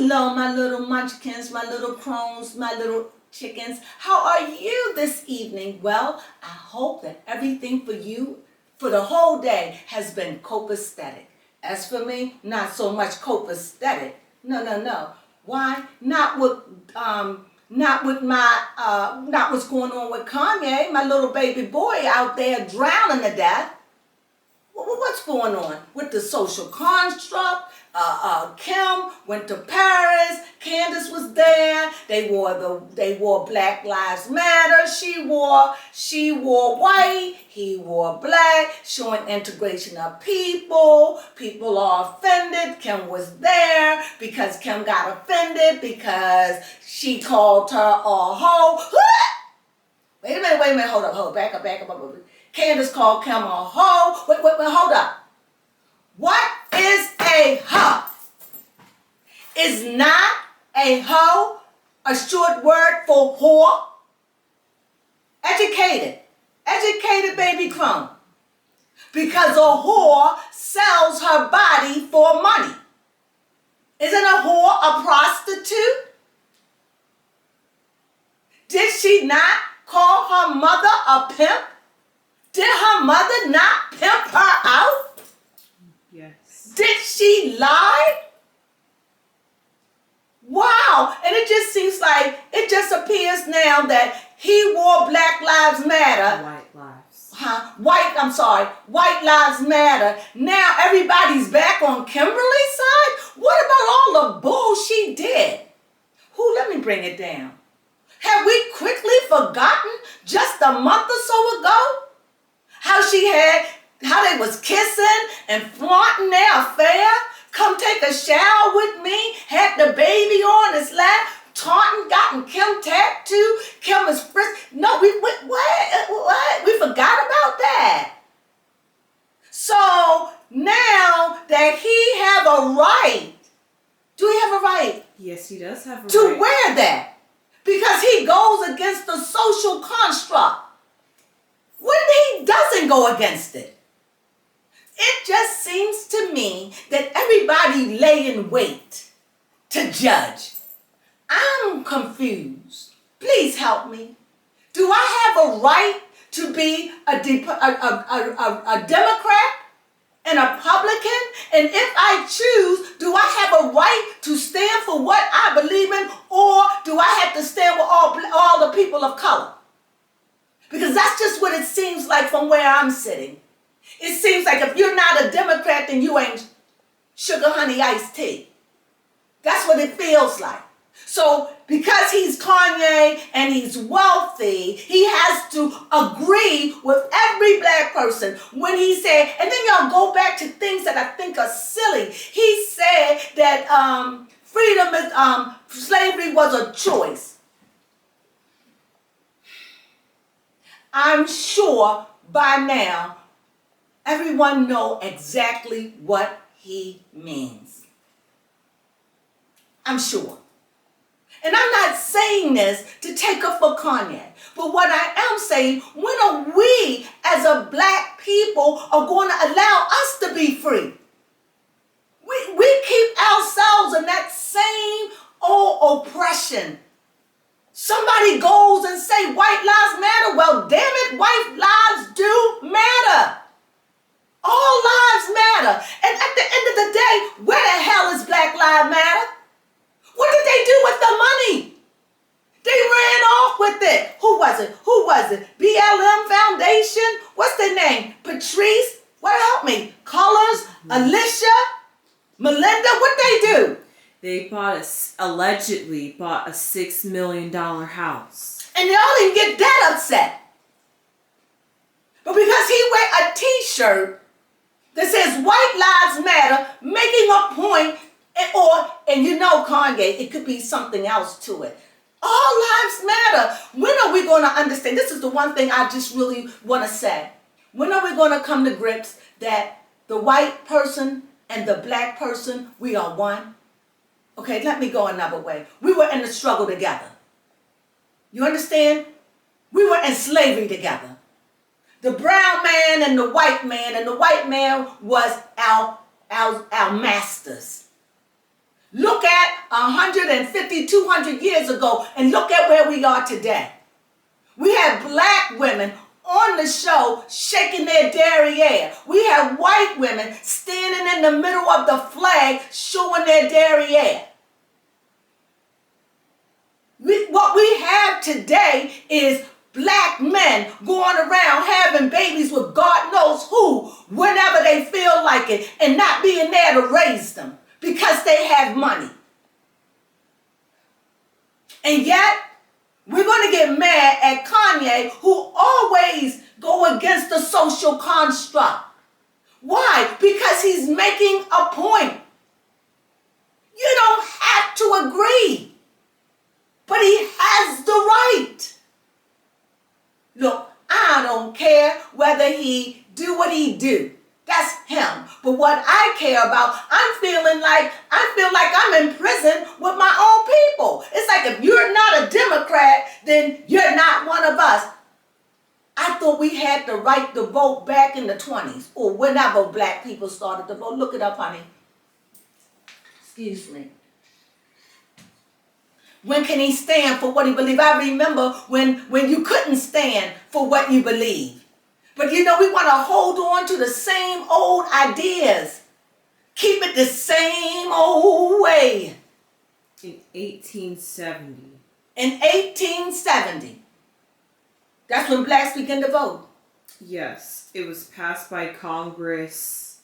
Hello, my little munchkins, my little crones, my little chickens. How are you this evening? Well, I hope that everything for you for the whole day has been copacetic. As for me, not so much copacetic. No. Why? Not what's going on with Kanye, my little baby boy out there drowning to death. What's going on with the social construct? Kim went to Paris. Candice was there. They wore Black Lives Matter. She wore white. He wore black, showing integration of people. People are offended. Kim was there because Kim got offended because she called her a hoe. Wait a minute, hold up, back up. Candice called Kim a hoe. Wait, hold up. What is a hoe? Is not a hoe a short word for whore? Educated baby Crone. Because a whore sells her body for money. Isn't a whore a prostitute? Did she not call her mother a pimp? Did her mother not pimp her out? Yes. Did she lie? Wow. And it just seems like it just appears now that he wore Black Lives Matter. White lives. White Lives Matter. Now everybody's back on Kimberly's side? What about all the bull she did? Let me bring it down. Have we quickly forgotten just a month or so ago how they was kissing and flaunting their affair? Come take a shower with me, had the baby on his lap, taunting, gotten Kim tattooed, Kim is frisked. No, what? We forgot about that. So now that he have a right, do he have a right? Yes, he does have a to right. wear that? Because he goes against the social construct. When he doesn't go against it, it just seems to me that everybody lay in wait to judge. I'm confused. Please help me. Do I have a right to be a Democrat, an Republican? And if I choose, do I have a right to stand for what I believe in, or do I have to stand with all the people of color? Because that's just what it seems like from where I'm sitting. It seems like if you're not a Democrat, then you ain't sugar, honey, iced tea. That's what it feels like. So because he's Kanye and he's wealthy, he has to agree with every black person. When he said, and then y'all go back to things that I think are silly. He said that slavery was a choice. I'm sure by now everyone know exactly what he means. I'm sure. And I'm not saying this to take up for Kanye. But what I am saying, when are we as a black people are going to allow us to be free? We keep ourselves in that same old oppression. Somebody goes and say white lives matter. Well, damn it, white lives do matter. All lives matter. And at the end of the day, where the hell is Black Lives Matter? What did they do with the money? They ran off with it. Who was it? BLM Foundation? What's their name? Patrice? What help me? Colors? Alicia? Melinda? What they do? They allegedly bought a $6 million house. And y'all didn't get that upset. But because he wear a t-shirt that says white lives matter, making a point, and you know Kanye, it could be something else to it. All lives matter. When are we going to understand? This is the one thing I just really want to say. When are we going to come to grips that the white person and the black person, we are one? Okay, let me go another way. We were in the struggle together. You understand? We were in slavery together. The brown man and the white man was our masters. Look at 150, 200 years ago, and look at where we are today. We have black women on the show shaking their derriere. We have white women standing in the middle of the flag showing their derriere. What we have today is black men going around having babies with God knows who, whenever they feel like it, and not being there to raise them because they have money. And yet, we're going to get mad at Kanye, who always go against the social construct. Why? Because he's making a point. You don't have to agree, but he has the right. Look, I don't care whether he do what he do. That's him. But what I care about, I feel like I'm in prison with my own people. It's like if you're not a Democrat, then you're not one of us. I thought we had the right to vote back in the 20s or whenever black people started to vote. Look it up, honey. Excuse me. When can he stand for what he believes? I remember when you couldn't stand for what you believe. But you know, we want to hold on to the same old ideas. Keep it the same old way. In 1870. In 1870. That's when blacks began to vote. Yes, it was passed by Congress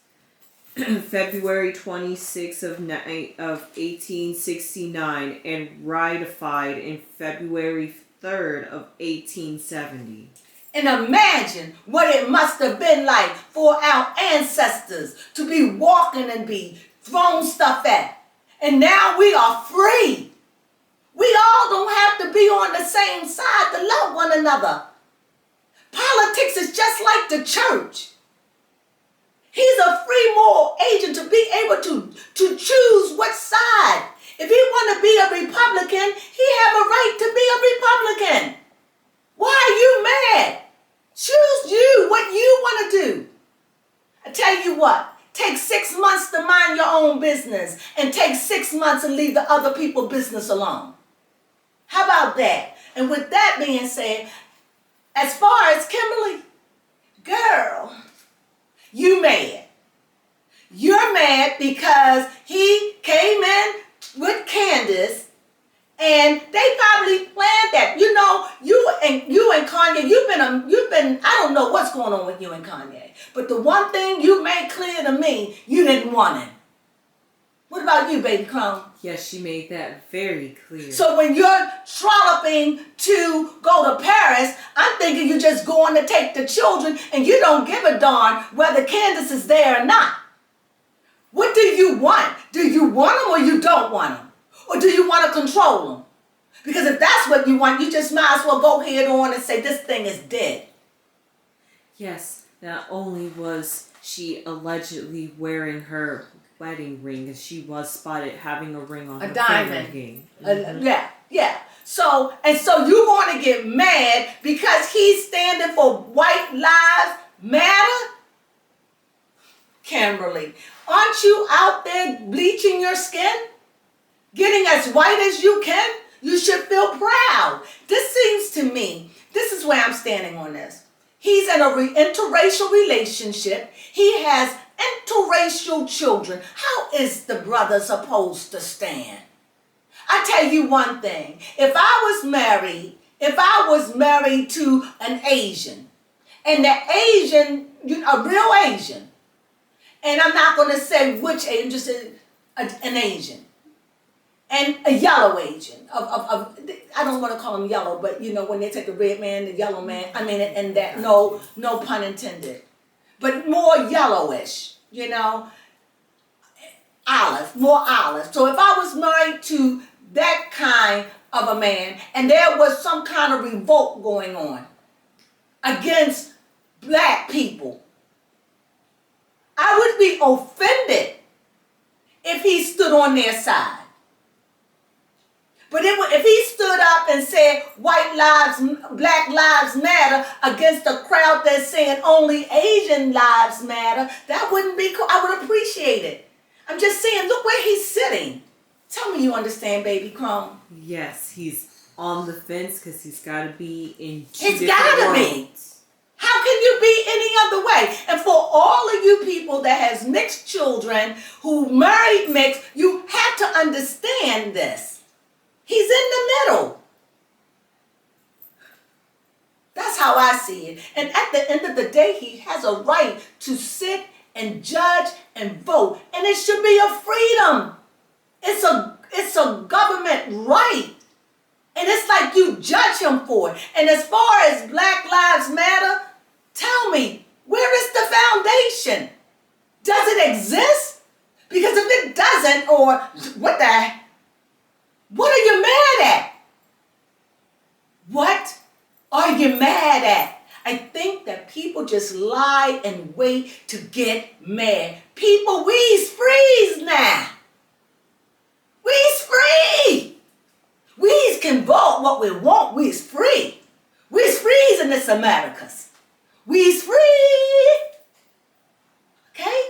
February 26th of 1869 and ratified in February 3rd of 1870. And imagine what it must have been like for our ancestors to be walking and be thrown stuff at. And now we are free. We all don't have to be on the same side to love one another. Politics is just like the church. He's a free moral agent to be able to choose what side. If he want to be a Republican, he have a right to be a Republican. Why are you mad? Choose you, what you want to do. I tell you what, take 6 months to mind your own business and take 6 months and leave the other people's business alone. How about that? And with that being said, as far as Kimberly, girl, you mad. You're mad because he came in with Candice and they probably planned that. You know, you and Kanye, you've been, I don't know what's going on with you and Kanye. But the one thing you made clear to me, you didn't want him. What about you, baby Crone? Yes, she made that very clear. So when you're trolloping to go to Paris, I'm thinking you're just going to take the children and you don't give a darn whether Candice is there or not. What do you want? Do you want them or you don't want them? Or do you want to control them? Because if that's what you want, you just might as well go head on and say this thing is dead. Yes, not only was she allegedly wearing her wedding ring, and she was spotted having a ring on her diamond. finger. Yeah. So you're going to get mad because he's standing for white lives matter? Kimberly, aren't you out there bleaching your skin? Getting as white as you can? You should feel proud. This seems to me, this is where I'm standing on this. He's in a interracial relationship. He has interracial children. How is the brother supposed to stand? I tell you one thing. If I was married to an Asian, and the Asian, a real Asian, and I'm not going to say which Asian, just an Asian, and a yellow Asian, I don't want to call him yellow, but you know when they take the red man, the yellow man, I mean, and that, no pun intended, but more yellowish, you know, more olive. So if I was married to that kind of a man, and there was some kind of revolt going on against black people, I would be offended if he stood on their side. But if he stood up and said white lives, black lives matter against a crowd that's saying only Asian lives matter, that wouldn't be cool. I would appreciate it. I'm just saying, look where he's sitting. Tell me you understand, baby Crone. Yes, he's on the fence because he's got to be in two It's different gotta worlds. be. How can you be any other way? And for all of you people that has mixed children who married mixed, you have to understand this. He's in the middle. That's how I see it. And at the end of the day, he has a right to sit and judge and vote. And it should be a freedom. It's a government right. And it's like you judge him for it. And as far as Black Lives Matter, tell me, where is the foundation? Does it exist? Because if it doesn't, or what are you mad at? What are you mad at? I think that people just lie and wait to get mad. People, we's freeze now. We's free. We can vote what we want. We's free. We's free in this Americas. We's free. Okay?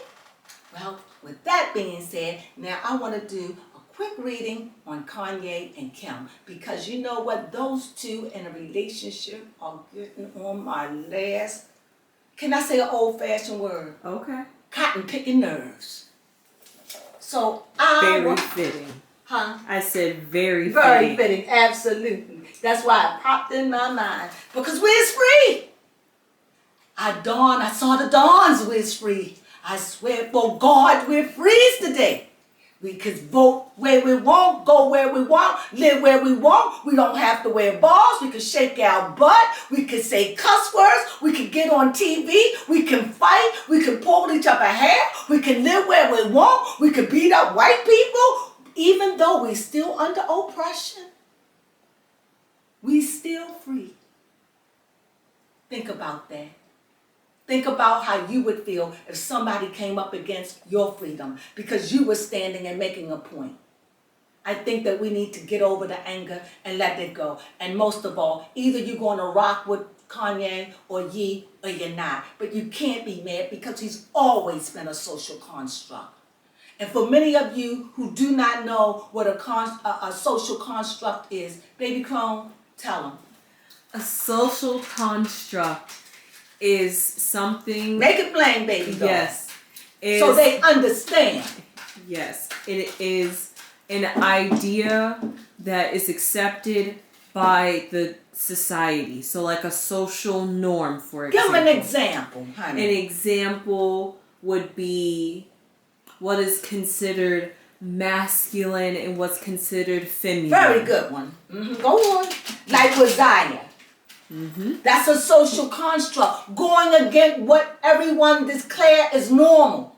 Well, with that being said, now I want to do a quick reading on Kanye and Kim. Because you know what? Those two in a relationship are getting on my last, can I say an old-fashioned word? Okay. Cotton picking nerves. So Very fitting. Huh? I said very Very fitting. fitting, absolutely. That's why it popped in my mind. Because we're free. I saw the dawns, we're free. I swear, for God, we're free today. We could vote where we want, go where we want, live where we want. We don't have to wear balls. We can shake our butt. We can say cuss words. We can get on TV. We can fight. We can pull each other hair. We can live where we want. We can beat up white people. Even though we're still under oppression, we still free. Think about that. Think about how you would feel if somebody came up against your freedom because you were standing and making a point. I think that we need to get over the anger and let it go. And most of all, either you're going to rock with Kanye or you're not. But you can't be mad because he's always been a social construct. And for many of you who do not know what a social construct is, baby Crone, tell them. A social construct is something. Make it plain, baby girl. Yes. So they understand. Yes. It is an idea that is accepted by the society. So like a social norm, for example. Give an example, honey. An example would be what is considered masculine and what's considered feminine. Very good one. Go on. Like with Zaya. That's a social construct. Going against what everyone declare is normal.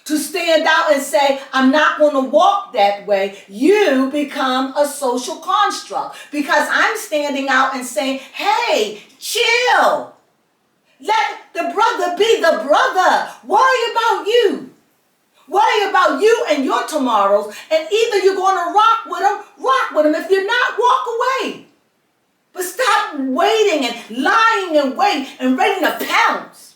To stand out and say, I'm not going to walk that way, you become a social construct. Because I'm standing out and saying, hey, chill. Let the brother be the brother. Worry about you. Worry about you and your tomorrows. And either you're going to rock with them. If you're not, walk away. But stop waiting and lying and waiting and ready to pounce.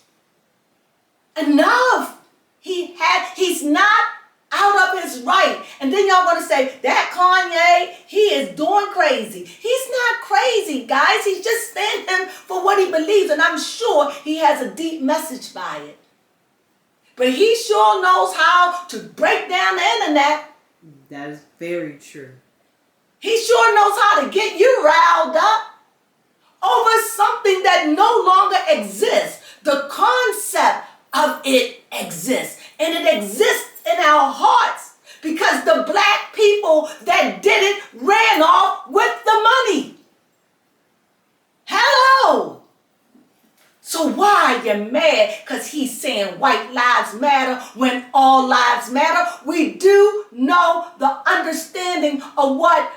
Enough. He's not out of his right. And then y'all want to say, that Kanye, he is doing crazy. He's not crazy, guys. He's just standing for what he believes. And I'm sure he has a deep message by it. But he sure knows how to break down the internet. That is very true. He sure knows how to get you riled up over something that no longer exists. The concept of it exists. And it exists in our hearts because the black people that did it ran off with the money. Hello. So why are you mad? Because he's saying white lives matter when all lives matter. We do know the understanding of what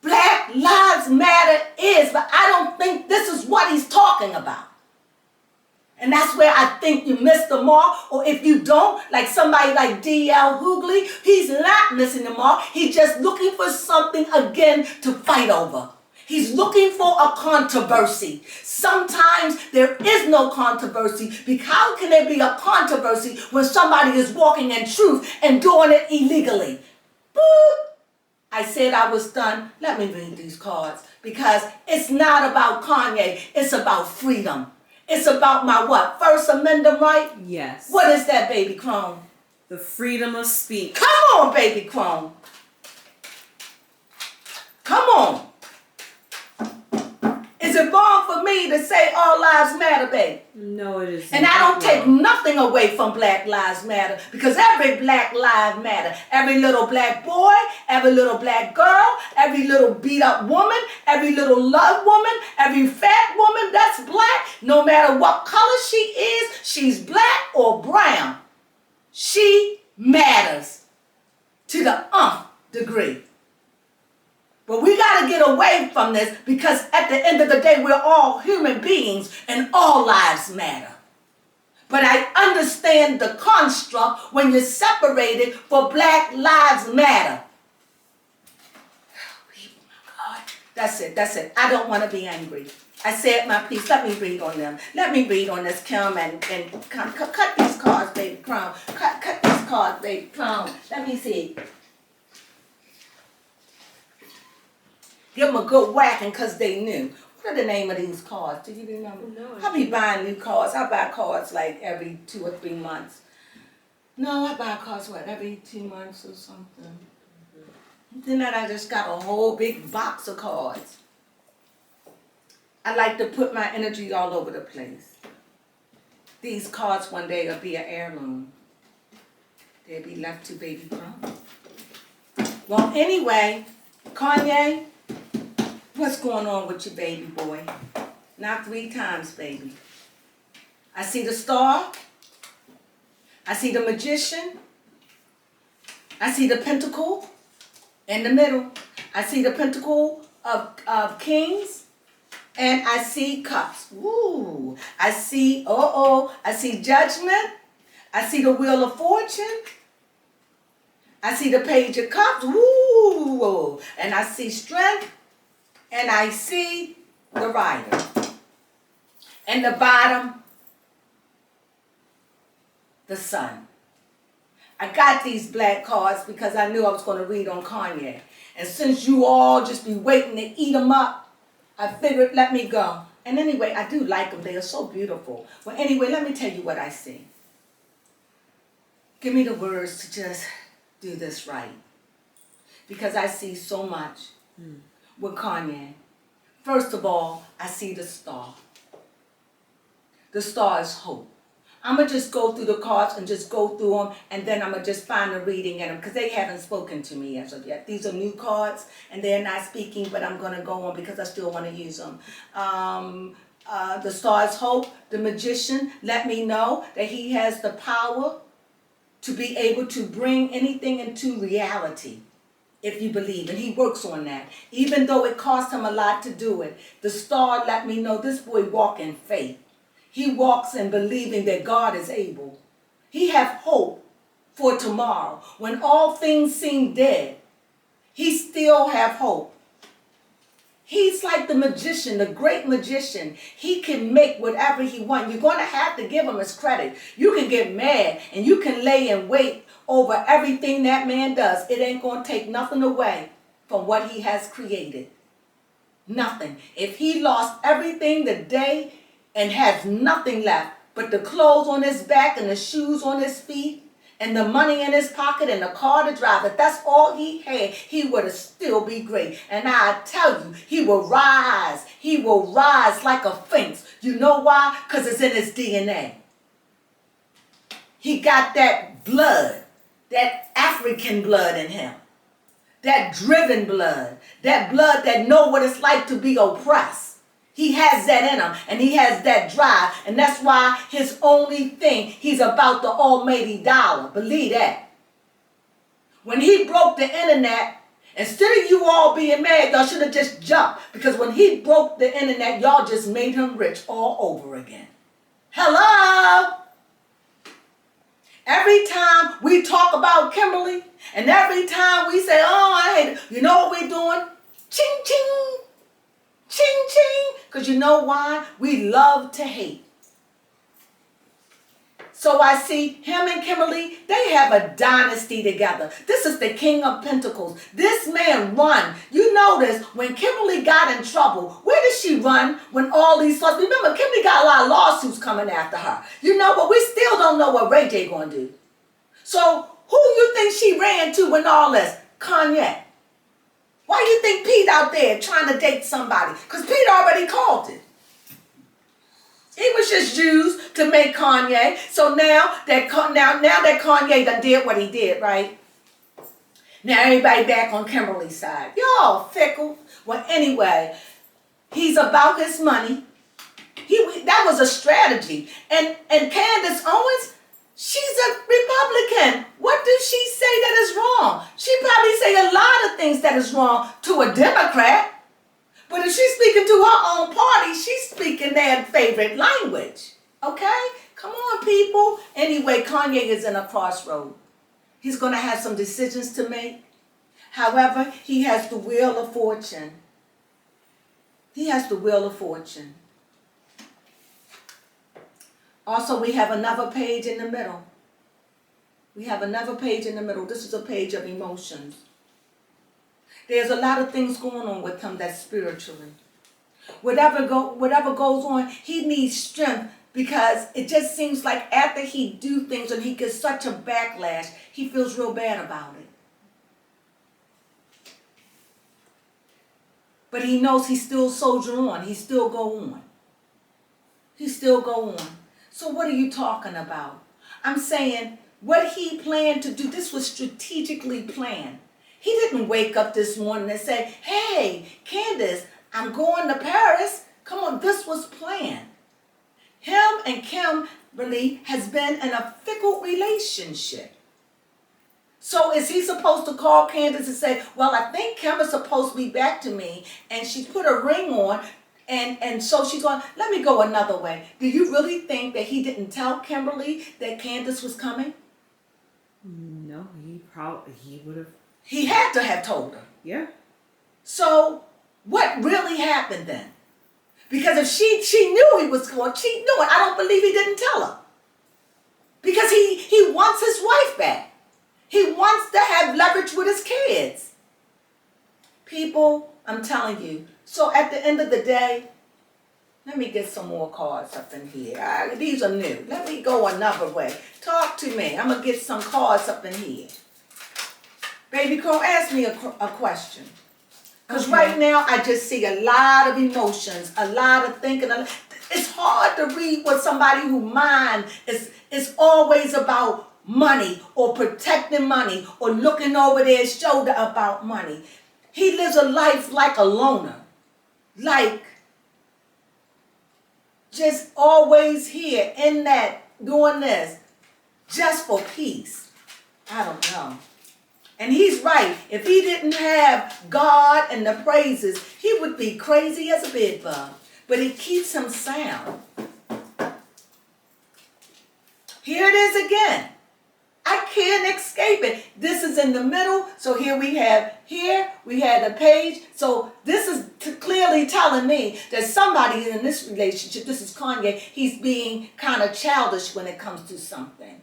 Black Lives Matter is, but I don't think this is what he's talking about. And that's where I think you missed the mark. Or if you don't, like somebody like D.L. Hughley, he's not missing the mark. He's just looking for something again to fight over. He's looking for a controversy. Sometimes there is no controversy. Because how can there be a controversy when somebody is walking in truth and doing it illegally? Boop. I said I was done. Let me read these cards because it's not about Kanye. It's about freedom. It's about my what? First Amendment right? Yes. What is that, baby Crone? The freedom of speech. Come on, baby Crone. Come on. Is it wrong for me to say all lives matter, babe? No, it isn't. And I don't take nothing away from Black Lives Matter because every black life matter. Every little black boy, every little black girl, every little beat up woman, every little loved woman, every fat woman that's black, no matter what color she is, she's black or brown. She matters to the nth degree. But we got to get away from this because at the end of the day, we're all human beings and all lives matter. But I understand the construct when you're separated for Black Lives Matter. Oh, God. That's it. I don't want to be angry. I said my piece. Let me read on them. Let me read on this, Kim, and cut these cards, baby Crone. Cut these cards, baby Crone. Let me see. Give them a good whacking because they knew. What are the name of these cards? Do you remember? No. I be buying new cards. I buy cards like every 2 or 3 months. No, I buy cards, every 2 months or something. Then I just got a whole big box of cards. I like to put my energy all over the place. These cards one day will be an heirloom. They'll be left to baby Crone. Well, anyway, Kanye, what's going on with your baby boy? Not 3 times, baby. I see the star. I see the magician. I see the pentacle in the middle. I see the pentacle of kings. And I see cups. Ooh. I see, I see judgment. I see the wheel of fortune. I see the page of cups. Ooh. And I see strength. And I see the rider. And the bottom, the sun. I got these black cards because I knew I was going to read on Kanye. And since you all just be waiting to eat them up, I figured let me go. And anyway, I do like them. They are so beautiful. Well, anyway, let me tell you what I see. Give me the words to just do this right. Because I see so much with Kanye. First of all, I see the star. The star is hope. I'm going to just go through the cards and just go through them, and then I'm going to just find a reading in them because they haven't spoken to me as of yet. These are new cards, and they're not speaking, but I'm going to go on because I still want to use them. The star is hope. The magician let me know that he has the power to be able to bring anything into reality. If you believe, and he works on that. Even though it cost him a lot to do it, the star let me know this boy walk in faith. He walks in believing that God is able. He have hope for tomorrow. When all things seem dead, he still have hope. He's like the magician, the great magician. He can make whatever he wants. You're going to have to give him his credit. You can get mad and you can lay in wait over everything that man does. It ain't going to take nothing away from what he has created. Nothing. If he lost everything today and has nothing left but the clothes on his back and the shoes on his feet and the money in his pocket and the car to drive, if that's all he had, he would still be great. And I tell you, he will rise. He will rise like a phoenix. You know why? Because it's in his DNA. He got that blood, that African blood in him, that driven blood, that blood that know what it's like to be oppressed. He has that in him, and he has that drive, and that's why his only thing, he's about the almighty dollar. Believe that. When he broke the internet, instead of you all being mad, y'all should have just jumped, because when he broke the internet, y'all just made him rich all over again. Hello? Every time we talk about Kimberly, and every time we say, oh, I hate it, you know what we're doing? Ching, ching. Ching, ching. Because you know why? We love to hate. So I see him and Kimberly, they have a dynasty together. This is the King of Pentacles. This man run. You notice when Kimberly got in trouble, where did she run when all these lawsuits? Remember, Kimberly got a lot of lawsuits coming after her. You know, but we still don't know what Ray J gonna do. So who you think she ran to when all this? Kanye. Why you think Pete out there trying to date somebody? Because Pete already called it. He was just used to make Kanye. So now that Kanye done did what he did, right? Now everybody back on Kimberly's side. Y'all fickle. Well, anyway, he's about his money. That was a strategy. And Candice Owens, she's a Republican. What does she say that is wrong? She probably say a lot of things that is wrong to a Democrat. But if she's speaking to her own party, she's speaking their favorite language. Okay? Come on, people. Anyway, Kanye is in a crossroad. He's going to have some decisions to make. However, he has the wheel of fortune. He has the wheel of fortune. Also, we have another page in the middle. We have another page in the middle. This is a page of emotions. There's a lot of things going on with him that's spiritually. Whatever goes on, he needs strength because it just seems like after he do things and he gets such a backlash, he feels real bad about it. But he knows he still soldier on. He still go on. He still go on. So what are you talking about? I'm saying what he planned to do, this was strategically planned. He didn't wake up this morning and say, hey, Candice, I'm going to Paris. Come on, this was planned. Him and Kimberly has been in a fickle relationship. So is he supposed to call Candice and say, well, I think Kim is supposed to be back to me, and she's put a ring on, and so she's going, let me go another way. Do you really think that he didn't tell Kimberly that Candice was coming? No, he would have. He had to have told her. Yeah. So what really happened then? Because if she knew he was going, she knew it. I don't believe he didn't tell her. Because he wants his wife back. He wants to have leverage with his kids. People, I'm telling you. So at the end of the day, let me get some more cards up in here. These are new. Let me go another way. Talk to me. I'm going to get some cards up in here. Baby Crone, ask me a question. Because right now, I just see a lot of emotions, a lot of thinking. It's hard to read with somebody whose mind is always about money or protecting money or looking over their shoulder about money. He lives a life like a loner. Like just always here in that, doing this, just for peace. I don't know. And he's right. If he didn't have God and the praises, he would be crazy as a bed bug. But it keeps him sound. Here it is again. I can't escape it. This is in the middle. So here we had a page. So this is clearly telling me that somebody in this relationship, this is Kanye, he's being kind of childish when it comes to something.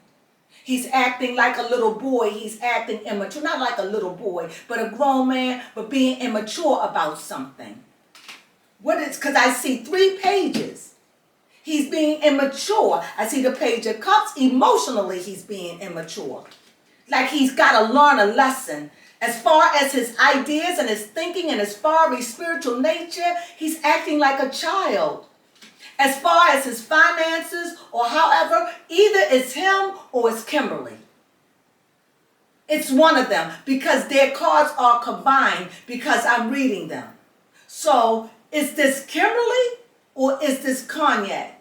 He's acting like a little boy. He's acting immature. Not like a little boy, but a grown man, but being immature about something. Because I see 3 pages. He's being immature. I see the Page of Cups. Emotionally, he's being immature. Like he's got to learn a lesson. As far as his ideas and his thinking and as far as his spiritual nature, he's acting like a child. As far as his finances or however, either it's him or it's Kimberly. It's one of them because their cards are combined because I'm reading them. So is this Kimberly or is this Kanye?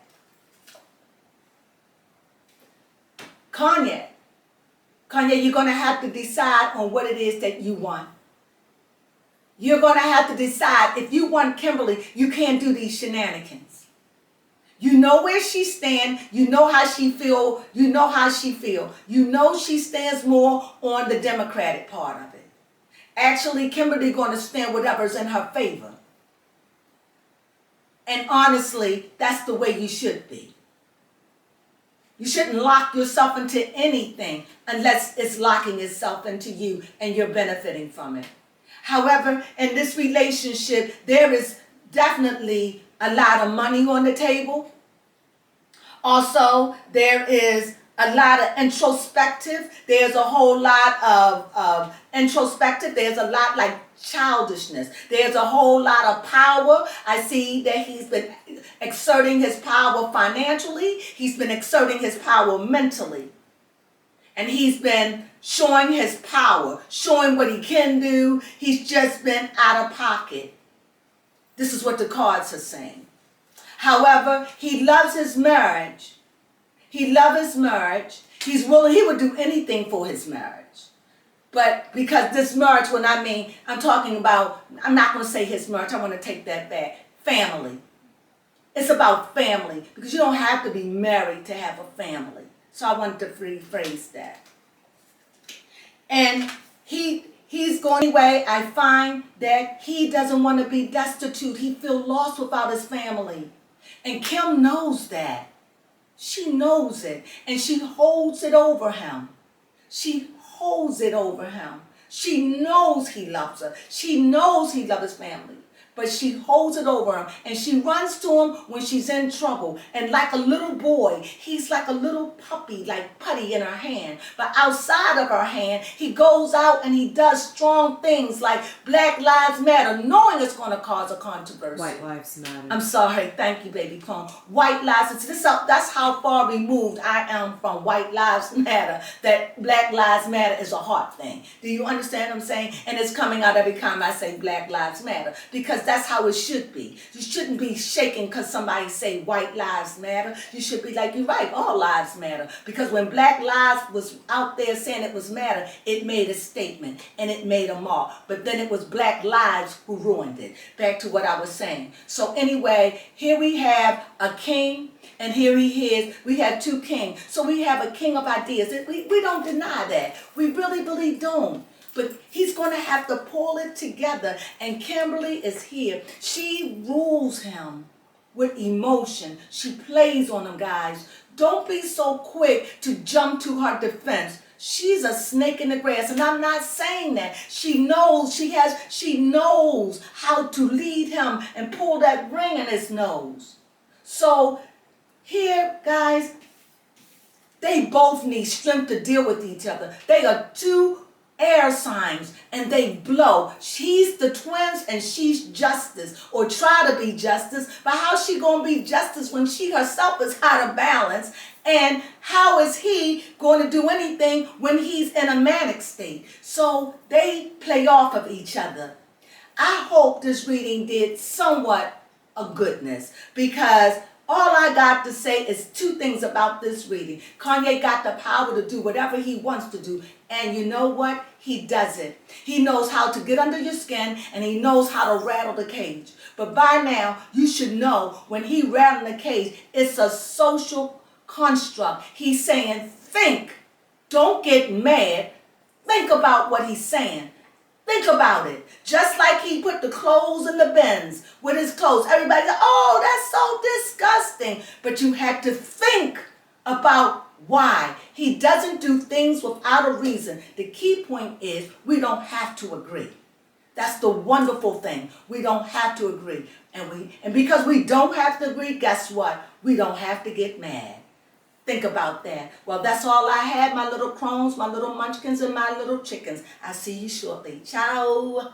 Kanye, you're going to have to decide on what it is that you want. You're going to have to decide if you want Kimberly, you can't do these shenanigans. You know where she stands. You know how she feel. You know how she feel. You know she stands more on the Democratic part of it. Actually, Kimberly going to stand whatever's in her favor. And honestly, that's the way you should be. You shouldn't lock yourself into anything unless it's locking itself into you and you're benefiting from it. However, in this relationship, there is definitely a lot of money on the table. Also, there is a lot of introspective. There's a whole lot of introspective. There's a lot like childishness. There's a whole lot of power. I see that he's been exerting his power financially. He's been exerting his power mentally. And he's been showing his power, showing what he can do. He's just been out of pocket. This is what the cards are saying. However, he loves his marriage. He loves his marriage. He's willing, he would do anything for his marriage. But because this marriage, when I'm talking about, I'm not going to say his marriage, I want to take that back. Family. It's about family. Because you don't have to be married to have a family. So I wanted to rephrase that. And he's going away. I find that he doesn't want to be destitute. He feels lost without his family. And Kim knows that. She knows it. And she holds it over him. She holds it over him. She knows he loves her. She knows he loves his family. But she holds it over him. And she runs to him when she's in trouble. And like a little boy, he's like a little puppy, like putty in her hand. But outside of her hand, he goes out and he does strong things like Black Lives Matter, knowing it's going to cause a controversy. White Lives Matter. I'm sorry. Thank you, baby Crone. White Lives. That's how far removed I am from White Lives Matter, that Black Lives Matter is a heart thing. Do you understand what I'm saying? And it's coming out every time I say Black Lives Matter. Because that's how it should be. You shouldn't be shaking because somebody say white lives matter. You should be like, you're right, all lives matter. Because when Black Lives was out there saying it was matter, it made a statement and it made a mark. But then it was Black Lives who ruined it. Back to what I was saying. So anyway, here we have a king and here he is. We have two kings. So we have a king of ideas. We don't deny that. We really don't. But he's going to have to pull it together. And Kimberly is here. She rules him with emotion. She plays on him, guys. Don't be so quick to jump to her defense. She's a snake in the grass. And I'm not saying that. She knows how to lead him and pull that ring in his nose. So here, guys, they both need strength to deal with each other. They are two air signs and they blow. She's the twins and she's justice, or try to be justice. But how's she going to be justice when she herself is out of balance? And how is he going to do anything when he's in a manic state? So they play off of each other. I hope this reading did somewhat of goodness, because all I got to say is two things about this reading. Kanye got the power to do whatever he wants to do. And you know what? He does it. He knows how to get under your skin and he knows how to rattle the cage. But by now, you should know when he rattling the cage, it's a social construct. He's saying, think. Don't get mad. Think about what he's saying. Think about it. Just like he put the clothes in the bins with his clothes. Everybody said, oh, that's so disgusting. But you had to think about why. He doesn't do things without a reason. The key point is we don't have to agree. That's the wonderful thing. We don't have to agree. And because we don't have to agree, guess what? We don't have to get mad. Think about that. Well, that's all I had, my little crones, my little munchkins, and my little chickens. I'll see you shortly. Ciao.